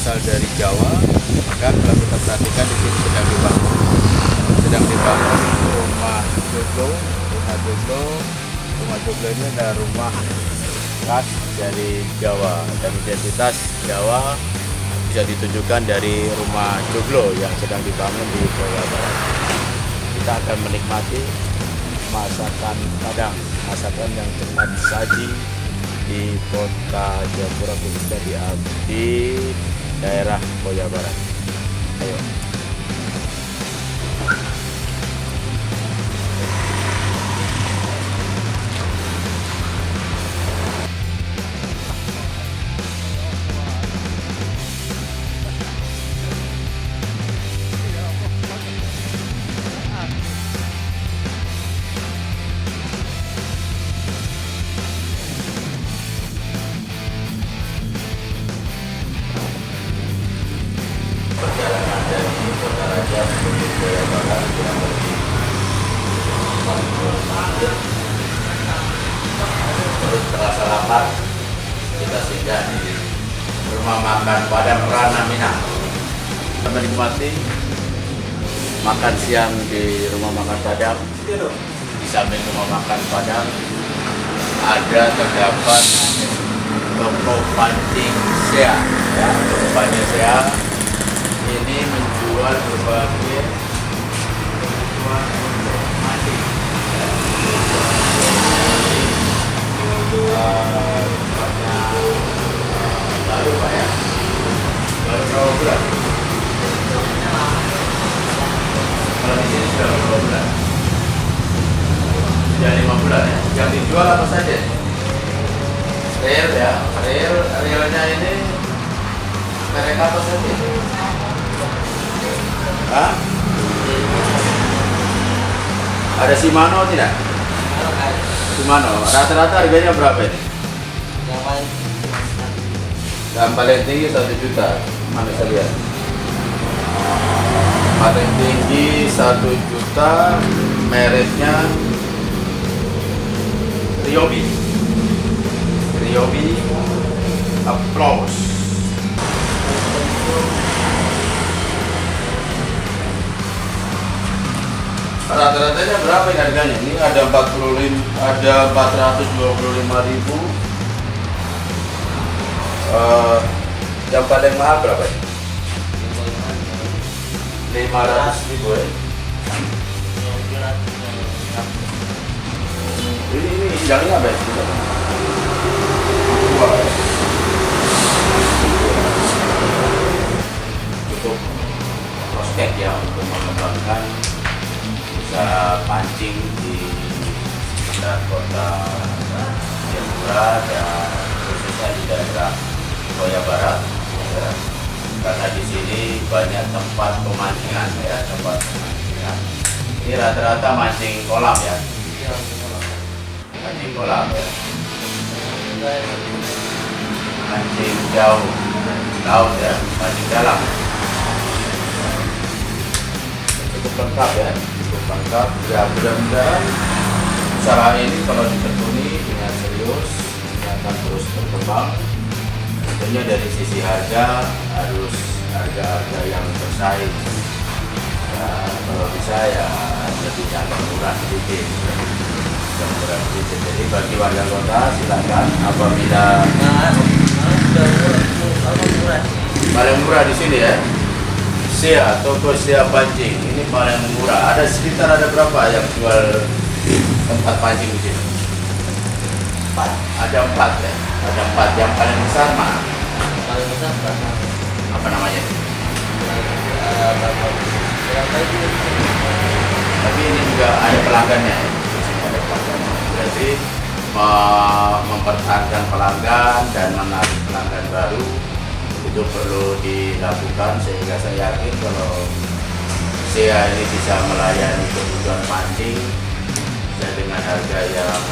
berasal dari Jawa, maka kalau kita perhatikan di sini sedang dibangun rumah joglo. Rumah joglo ini adalah rumah khas dari Jawa, dan identitas Jawa bisa ditunjukkan dari rumah joglo yang sedang dibangun di Jawa Barat. Kita akan menikmati masakan Padang, masakan yang pernah disaji di kota Jayapura, khususnya di daerah Jawa Barat. Ayo. Perjalanan dari Kota Raja menuju Jawa Barat kurang lebih 40 menit. Terus terasa lapar, kita singgah di rumah makan Padang Rana Minang. Kita menikmati makan siang di rumah makan Padang. Di samping rumah makan Padang terdapat toko pancing Sea, ya, toko pancing Sea ini menjual berbagai kebutuhan untuk mancing. Baru Pak ya, baru berapa bulan? Kalau di sini sudah berapa bulan? Sudah 5 bulan ya. Yang dijual apa saja? Reel ya, reelnya ini merek apa saja? Hah? Ada Shimano tidak? Shimano. Rata-rata harganya berapa ini? Yang paling tinggi 1 juta. Mana saya lihat? Paling tinggi 1 juta. Mereknya Ryobi Applause. Rata-ratanya berapa ini harganya? Ini ada 425.000. Yang paling mahal berapa ini? 500.000 ya? Ini hidangnya apa ya? Untuk prospek ya, untuk mengembangkan bisa pancing di sekitar kota Jayapura dan khususnya di daerah Jawa Barat, ya. Karena di sini banyak tempat pemancingan ya, Ini rata-rata mancing kolam ya, mancing kolam ya, mancing jauh laut ya, mancing dalam. Cukup lengkap ya. Lengkap ya, mudah-mudahan usaha ini kalau ditekuni dengan serius ini akan terus berkembang. Tentunya dari sisi harga harus harga yang bersaing ya, kalau bisa ya lebih murah sedikit. Jadi bagi warga kota silakan, apabila paling murah di sini ya, Sea, toko Sea pancing ini paling murah. Ada sekitar berapa yang jual tempat pancing di sini? 4. Ada 4 ya. Ada 4. Yang paling besar mana? Paling besar berapa? Apa namanya? Tapi ini juga ada pelanggannya. Ada pelanggannya. Jadi mempertahankan pelanggan dan menarik pelanggan baru itu perlu dilakukan, sehingga saya yakin kalau Sea ini bisa melayani kebutuhan pancing dan dengan harga yang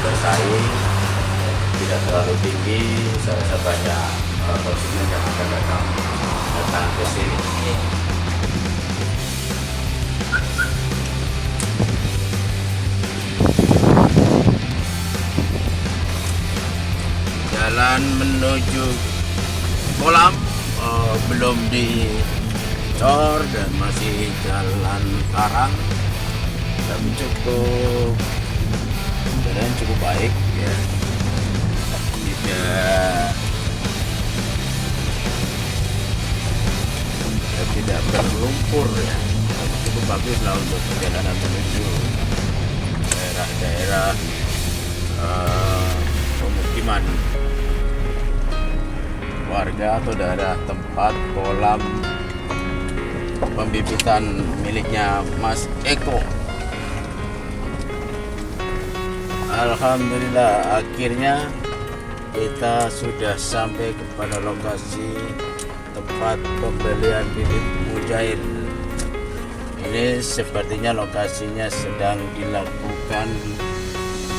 bersaing, tidak terlalu tinggi. Saya rasa banyak konsumen yang akan datang ke sini. Jalan menuju kolam belum dicor dan masih jalan karang, tapi cukup baik ya. Tidak berlumpur ya, cukup bagus lah untuk perjalanan menuju daerah-daerah pemukiman warga atau daerah tempat kolam pembibitan miliknya Mas Eko. Alhamdulillah akhirnya kita sudah sampai kepada lokasi tempat pembelian bibit mujair. Ini sepertinya lokasinya sedang dilakukan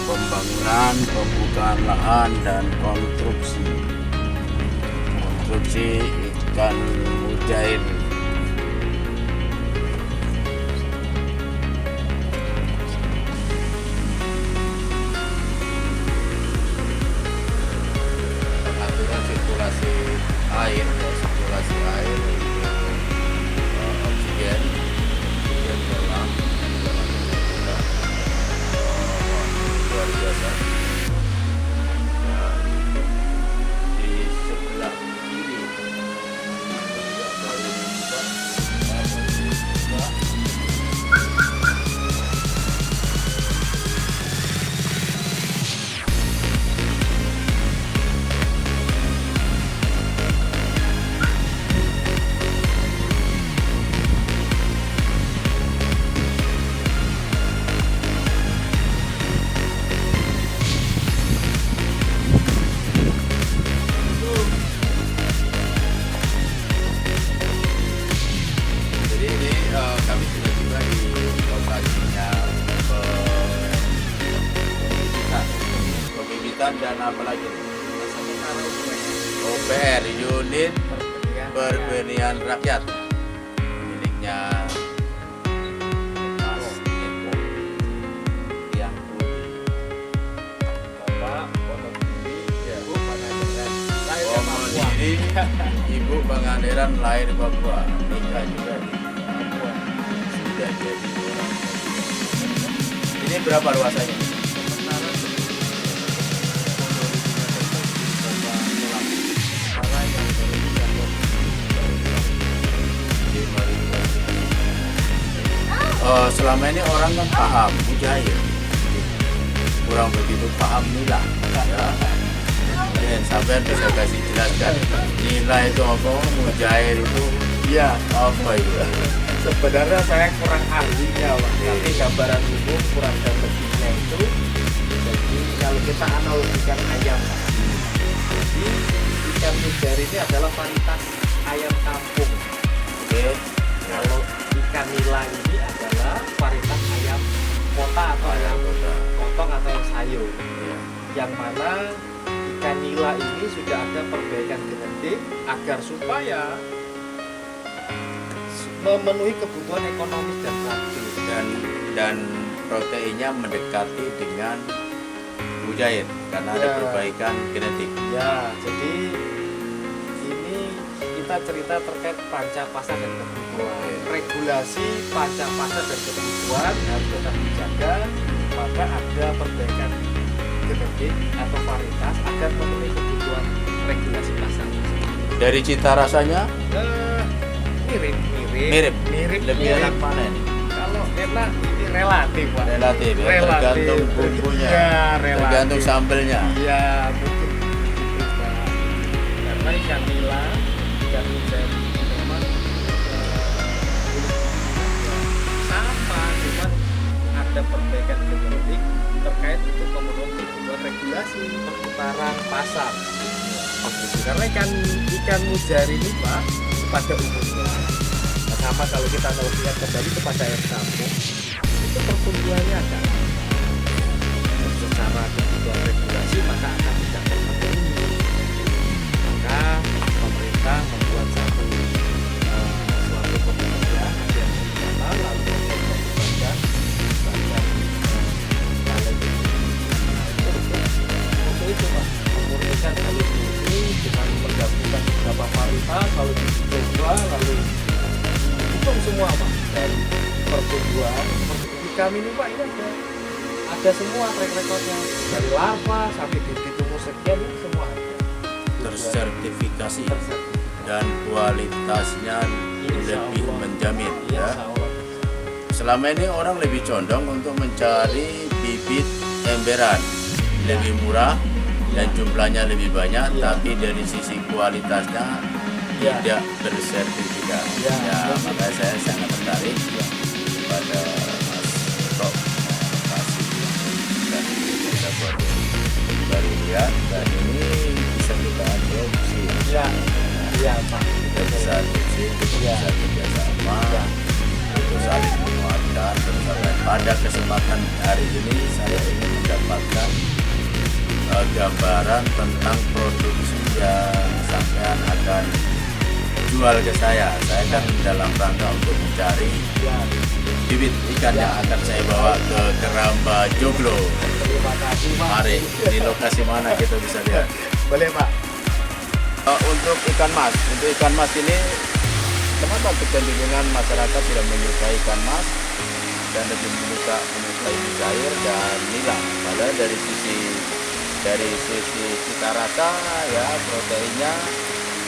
pembangunan, pembukaan lahan dan konstruksi ikan mujair. Pengaturan sirkulasi air oksigen dalam luar biasa. Di sebelah kiri kami sudah tiba di lokasinya pembibitan dan apa lagi? OPR, unit perbenihan rakyat miliknya Mas Eko yang Bapak Ponodiri, Ibu Pangandaran, Ibu Pangandaran lahir Papua, nikah juga di Papua, sudah jadi orang. Ini berapa luasannya? Selama ini orang kan paham mujair, kurang begitu paham nilai ya. Dan sampai bisa kasih jelaskan nilai itu apa, mujair itu ya apa itu. Sebenarnya saya kurang ahlinya, tapi gambaran umum kurang lebihnya itu. Jadi kalau kita analogikan ayam, jadi ikan mujair ini adalah varietas ayam kampung. Oke. Kalau ikan nila ini adalah varietas ayam kota atau ayam potong atau ayam sayur. Yang mana ikan nila ini sudah ada perbaikan genetik agar supaya memenuhi kebutuhan ekonomis dan praktis dan proteinnya mendekati dengan mujair karena ada perbaikan genetik. Ya, jadi ini kita cerita terkait panca pasar dan kebutuhan. Regulasi panca pasar dan kebutuhan harus tetap dijaga, maka ada perbaikan genetik atau varietas agar memenuhi kebutuhan regulasi pasar. Dari cita rasanya Mirip. Lebih enak mana ini? Kalau enak ini relatif, Pak. Relatif ya, tergantung bumbunya, Ya, relatif. tergantung sambelnya. Iya, betul. Gitu, Pak. Karena ikan nila, ikan mujair ini memang sama, cuman ada perbaikan genetik terkait untuk memenuhi kebutuhan regulasi perputaran pasar. Karena ikan mujair ini, Pak, pada umumnya sama kalau kita analogikan kembali kepada ayam kampung, itu pertumbuhannya akan secara kebutuhan regulasi maka akan tidak terpenuhi. Maka pemerintah membuat suatu kebijakan yang bersama lalu mempertimbangkan untuk itu, Pak, memurnikan alur ini dengan menggabungkan beberapa kami ini Pak, ini ada semua track recordnya dari lava sampai bibit umur sekian ini semua ada. Tersertifikasi dan kualitasnya lebih menjamin ya. Insya Allah. Selama ini orang lebih condong untuk mencari bibit emberan lebih murah dan jumlahnya lebih banyak, tapi dari sisi kualitasnya tidak bersertifikat. Ya, makanya saya sangat tertarik pada Mas Eko kasih dan kita buat baru lihat, dan ini bisa kita adopsi. Iya Pak. Kita bisa adopsi, kita bisa kerjasama, untuk saling menguatkan. Pada kesempatan hari ini saya ingin mendapatkan gambaran tentang produksi yang sampean akan jual ke saya. Saya kan dalam rangka untuk mencari bibit ikan yang akan saya bawa ke Keramba Joglo. Terima kasih Pak. Mari, di lokasi mana kita bisa lihat. Boleh Pak. Untuk ikan mas ini, kenapa kecenderungan masyarakat tidak menyukai ikan mas dan lebih menyukai mujair dan nila? Padahal dari sisi cita rasa ya, proteinnya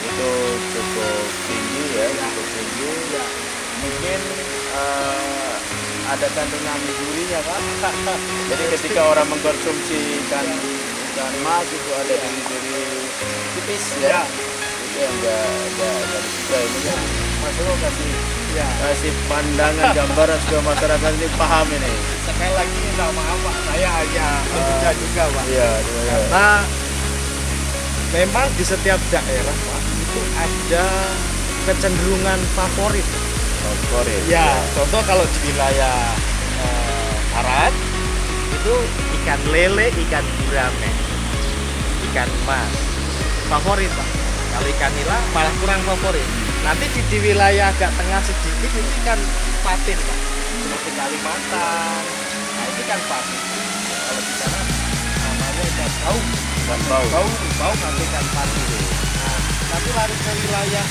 itu cukup tinggi ya, cukup tinggi ya. Mungkin ada kandungan durinya Pak. Jadi ketika orang mengkonsumsi ikan mas itu ada duri-duri tipis ya. Itu yang enggak disukai. Ini kan Mas Eko kasih pandangan gambaran supaya masyarakat ini paham ini. Sekali lagi minta maaf Pak, saya hanya bekerja juga Pak. Iya. Karena memang di setiap daerah Pak itu ada kecenderungan favorit. Ya, contoh kalau di wilayah barat itu ikan lele, ikan gurame, ikan mas favorit Pak. Kalau ikan nila malah kurang favorit. Nanti di wilayah agak tengah sedikit itu ikan patin Pak, seperti Kalimantan. Nah itu ikan patin. Kalau di sana namanya ikan bau nanti ikan patin. Nah, tapi lari ke wilayah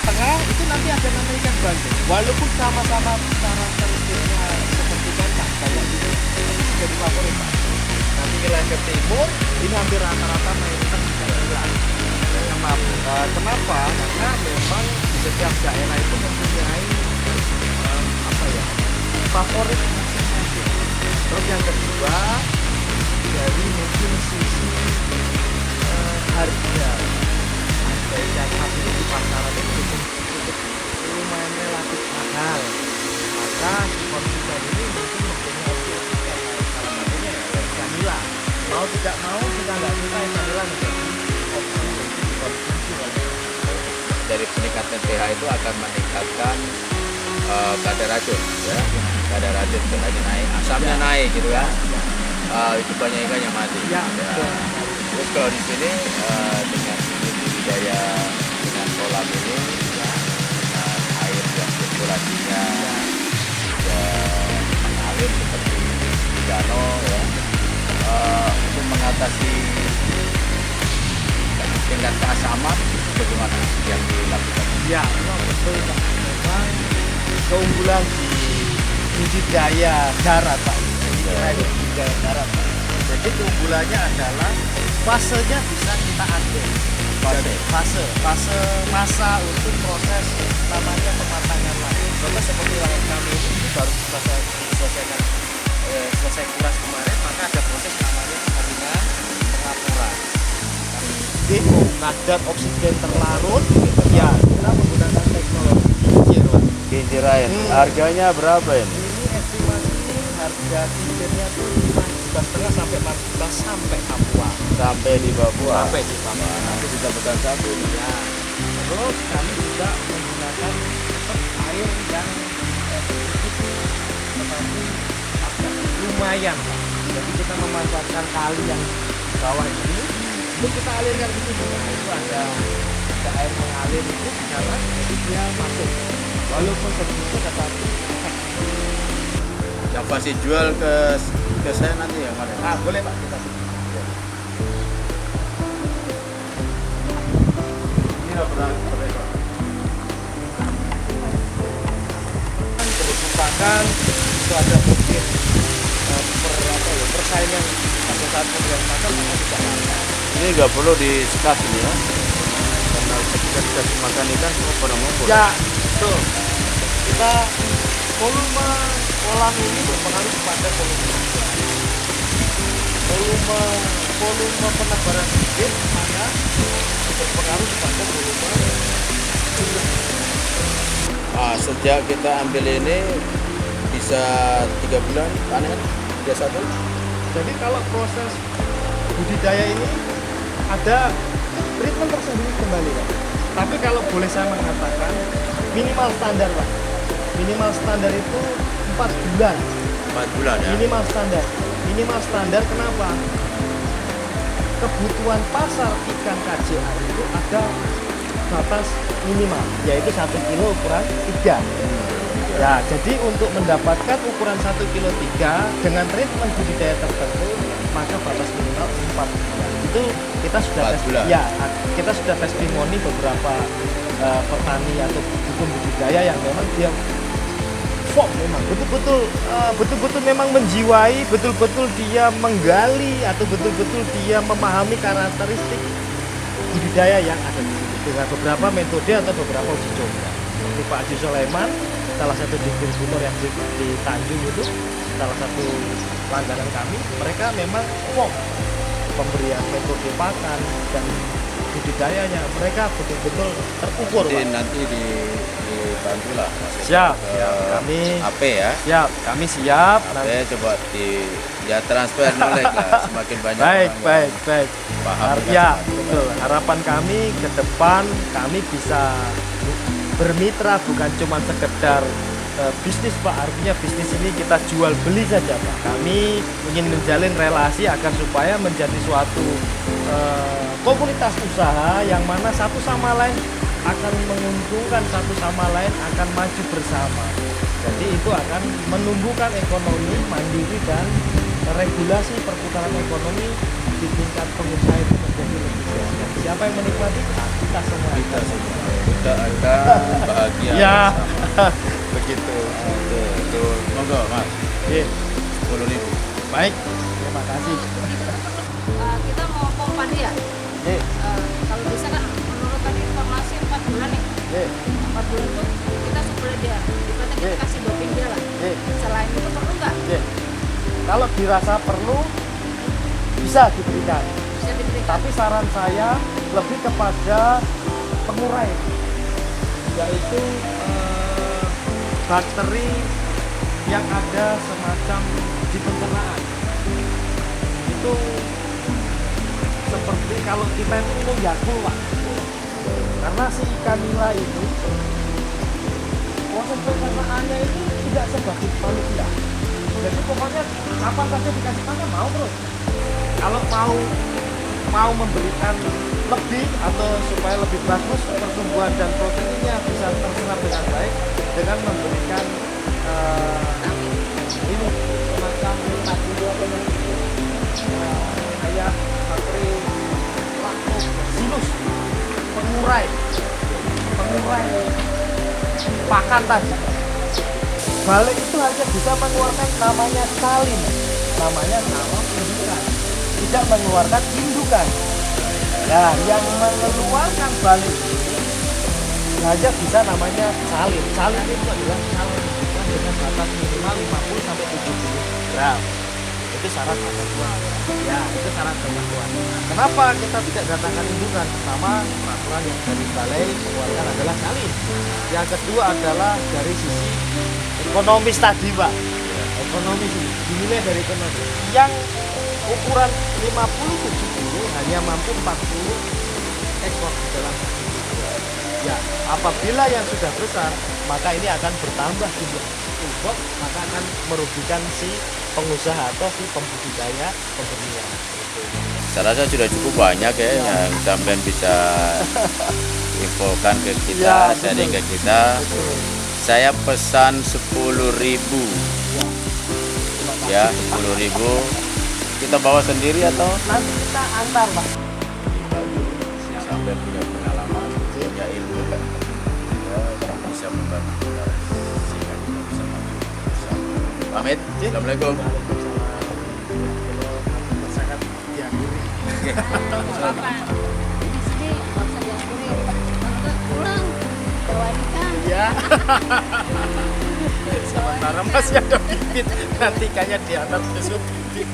tengah itu nanti ada namanya ikan bandeng. Walaupun sama-sama karakteristiknya seperti ikan kayak gitu, itu menjadi favorit Pak. Nanti wilayah ke timur ini hampir rata-rata mayoritas ikan nila. Kenapa? Karena memang di setiap daerah itu mempunyai favorit masing-masing. Terus yang kedua dari mungkin sisi harga. Ikan mas ini di pasaran itu cukup lumayan relatif mahal. Maka si konsumen ini mungkin mempunyai opsi salah satunya ya ikan nila. Mau tidak mau kita nggak suka ikan nila menjadi opsi untuk dikonsumsi oleh Dari peningkatan pH itu akan meningkatkan kadar racun ya. Kadar racun pH-nya naik, asamnya naik gitu kan. Itu banyak ikan yang mati. Terus kalau di sini dengan budidaya dengan kolam ini dengan air yang sirkulasinya mengalir seperti danau ya, untuk mengatasi tingkat keasaman bagaimana yang dilakukan? Ya, memang betul Pak. Memang keunggulan di budidaya darat Pak. Ini budidaya darat Pak. Jadi keunggulannya adalah fasenya bisa kita ambil. Fase masa untuk proses namanya pematangan lagi. Contoh seperti lahan kami ini baru selesai kuras kemarin, maka ada proses namanya dengan pengapuran. Kadar oksigen terlarut, ya kita menggunakan teknologi Kincirain, harganya berapa ini? Ini estimasi harga kincirnya itu 5,5 sampai 14 sampai Papua. Sampai di Papua. Nanti bisa bukan satu ini. Ya. Terus kami juga menggunakan air yang sedikit tetapi agak lumayan Pak. Jadi kita memanfaatkan kali yang di bawah ini untuk kita alirkan ke sini. Itu ada air mengalir itu di sana, jadi dia masuk. Walaupun sedikit tetapi Yang pasti jual ke saya nanti ya Mas. boleh Pak kita. Ini Merupakan ada mungkin persaingan pada saat pemilihan pasar maka tidak lancar. Ini nggak perlu di-sekat ini ya, karena ketika dikasih makan ikan semua pada ngumpul. Ya, betul. Kita volume kolam ini berpengaruh pada volume ikan. Volume penebaran bibit maka berpengaruh pada volume jumlah. Sejak kita ambil ini bisa 3 bulan panen, 31. Jadi kalau proses budidaya ini ada treatment tersendiri kembali, Pak. Tapi kalau boleh saya mengatakan minimal standar, Pak. Minimal standar itu 4 bulan. 4 bulan ya. Minimal standar. Minimal standar kenapa? Kebutuhan pasar ikan KJA itu ada batas minimal, yaitu 1 kilo ukuran 3. Ya, jadi untuk mendapatkan ukuran 1 kilo 3 dengan treatment budidaya tertentu, maka batas minimal 4 bulan. Itu kita sudah 4 bulan. ya, kita sudah testimoni beberapa petani atau dukun budidaya yang memang dia memang betul-betul memang menjiwai, betul-betul dia menggali atau betul-betul dia memahami karakteristik budidaya yang ada di situ dengan beberapa metode atau beberapa uji coba. Seperti Pak Haji Sulaiman, salah satu distributor yang di Tanjung itu, salah satu langganan kami, mereka memang pemberian metode pakan dan budidayanya mereka betul-betul terukur. Jadi nanti dibantu lah. Siap, kami AP ya. Siap, kami siap. AP coba transfer knowledge lah, semakin banyak Baik, orang baik, yang baik. paham. Ya, betul. Harapan kami ke depan kami bisa bermitra bukan cuma sekedar bisnis, Pak. Artinya bisnis ini kita jual beli saja, Pak. Kami ingin menjalin relasi agar supaya menjadi suatu komunitas usaha yang mana satu sama lain akan menguntungkan, satu sama lain akan maju bersama. Jadi itu akan menumbuhkan ekonomi mandiri dan regulasi perputaran ekonomi di tingkat pengusaha itu menjadi lebih sehat. Dan siapa yang menikmati? Kita semua. Kita akan bahagia. Ya, bersama. begitu. Itu monggo Mas. Oke. 10.000. Baik, terima kasih. Kita mau pompa dia. Oke. Kalau bisa kan menurut tadi informasi 4 bulan nih. Oke. 4 bulan tuh kita supply dia. Berarti kita kasih doping dia lah. Oke. Selain itu perlu nggak? Oke. Kalau dirasa perlu bisa diberikan. Bisa diberikan. Tapi saran saya lebih kepada pengurai, yaitu bakteri yang ada semacam di pencernaan. Itu seperti kalau kita itu minum Yakult, Pak. Karena si ikan nila ini proses pencernaannya itu tidak sebagus manusia. Jadi pokoknya kapan saja dikasih makan mau terus. Kalau mau memberikan lebih atau supaya lebih bagus pertumbuhan dan proteinnya bisa terserap dengan baik dengan memberikan ini semacam tadi apa namanya kayak bakteri lactobacillus pengurai pakan tadi. Balik itu hanya bisa mengeluarkan namanya salin, namanya salon indukan, tidak mengeluarkan indukan. Nah, yang mengeluarkan balik ini hanya bisa namanya salin. Salin itu adalah salin indukan dengan batas minimal 50 sampai 70 gram. Itu syarat ketentuan. Ya, itu syarat ketentuan. Kenapa kita tidak datangkan indukan? Pertama, peraturan yang dari balai mengeluarkan adalah salin. Yang kedua adalah dari sisi ekonomis tadi, Pak. Ekonomis ini dinilai dari ekonomi. Yang ukuran 50-70 hanya mampu 40 ekor di dalam satu. Ya, apabila yang sudah besar, maka ini akan bertambah jumlah toolbox, maka akan merugikan si pengusaha atau si pembudidaya pembenihan. Saya rasa sudah cukup banyak ya yang sampean bisa infokan ke kita, Ya, sharing betul. ke kita. Betul. Saya pesan 10.000 ya, 10.000. Kita bawa sendiri atau Nanti kita antar, Pak. sampai punya pengalaman, punya ilmu, ya, bisa membantu kita sehingga kita bisa maju bersama. pamit. Assalamualaikum. Sangat diakhiri. Apa? Di sini nggak usah diampuni. Kalau pulang bawa ikan. Ya. Sementara masih ada bibit, nanti kayaknya diantar besok bibit.